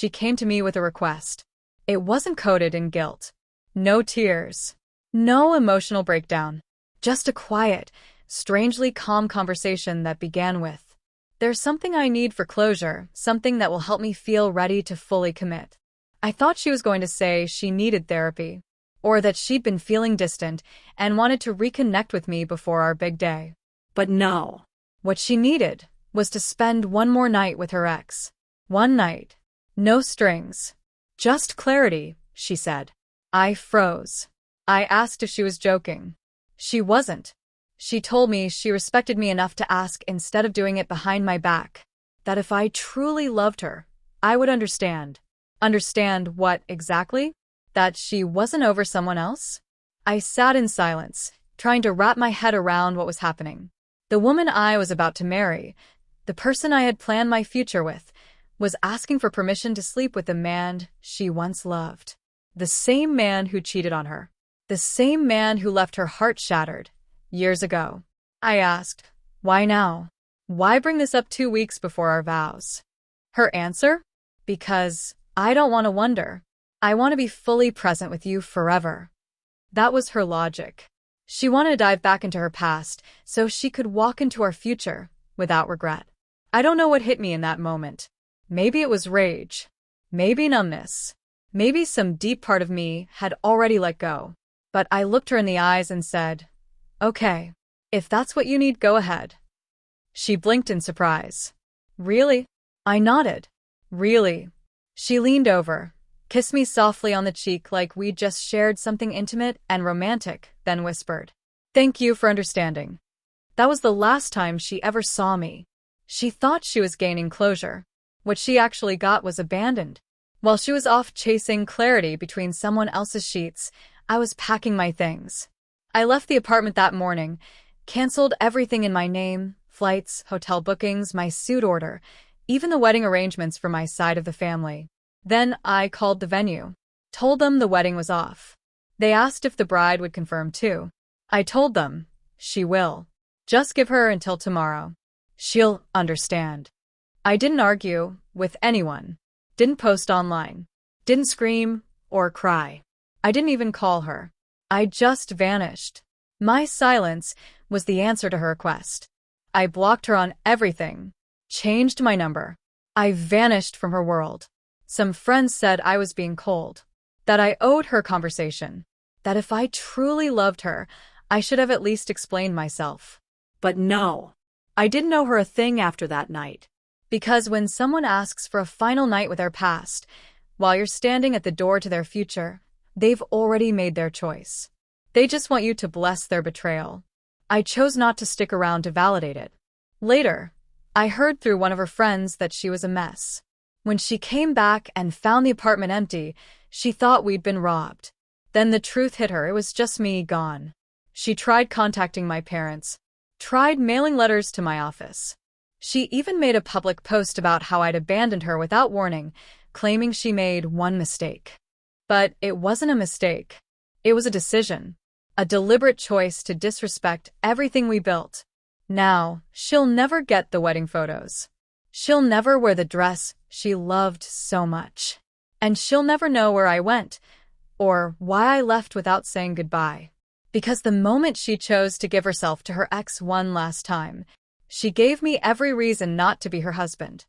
She came to me with a request. It wasn't coded in guilt. No tears. No emotional breakdown. Just a quiet, strangely calm conversation that began with, "There's something I need for closure, something that will help me feel ready to fully commit." I thought she was going to say she needed therapy, or that she'd been feeling distant and wanted to reconnect with me before our big day. But no. What she needed was to spend one more night with her ex. One night. No strings. Just clarity, she said. I froze. I asked if she was joking. She wasn't. She told me she respected me enough to ask instead of doing it behind my back. That if I truly loved her, I would understand. Understand what exactly? That she wasn't over someone else? I sat in silence, trying to wrap my head around what was happening. The woman I was about to marry, the person I had planned my future with, was asking for permission to sleep with the man she once loved. The same man who cheated on her. The same man who left her heart shattered years ago. I asked, why now? Why bring this up 2 weeks before our vows? Her answer? Because I don't want to wonder. I want to be fully present with you forever. That was her logic. She wanted to dive back into her past so she could walk into our future without regret. I don't know what hit me in that moment. Maybe it was rage. Maybe numbness. Maybe some deep part of me had already let go. But I looked her in the eyes and said, "Okay, if that's what you need, go ahead." She blinked in surprise. "Really?" I nodded. "Really?" She leaned over, kissed me softly on the cheek like we'd just shared something intimate and romantic, then whispered, "Thank you for understanding." That was the last time she ever saw me. She thought she was gaining closure. What she actually got was abandoned. While she was off chasing clarity between someone else's sheets, I was packing my things. I left the apartment that morning, canceled everything in my name, flights, hotel bookings, my suit order, even the wedding arrangements for my side of the family. Then I called the venue, told them the wedding was off. They asked if the bride would confirm too. I told them, she will. Just give her until tomorrow. She'll understand. I didn't argue with anyone, didn't post online, didn't scream or cry. I didn't even call her. I just vanished. My silence was the answer to her request. I blocked her on everything, changed my number. I vanished from her world. Some friends said I was being cold, that I owed her conversation, that if I truly loved her, I should have at least explained myself. But no, I didn't owe her a thing after that night. Because when someone asks for a final night with their past, while you're standing at the door to their future, they've already made their choice. They just want you to bless their betrayal. I chose not to stick around to validate it. Later, I heard through one of her friends that she was a mess. When she came back and found the apartment empty, she thought we'd been robbed. Then the truth hit her, it was just me gone. She tried contacting my parents, tried mailing letters to my office. She even made a public post about how I'd abandoned her without warning, claiming she made one mistake. But it wasn't a mistake. It was a decision. A deliberate choice to disrespect everything we built. Now, she'll never get the wedding photos. She'll never wear the dress she loved so much. And she'll never know where I went, or why I left without saying goodbye. Because the moment she chose to give herself to her ex one last time, she gave me every reason not to be her husband.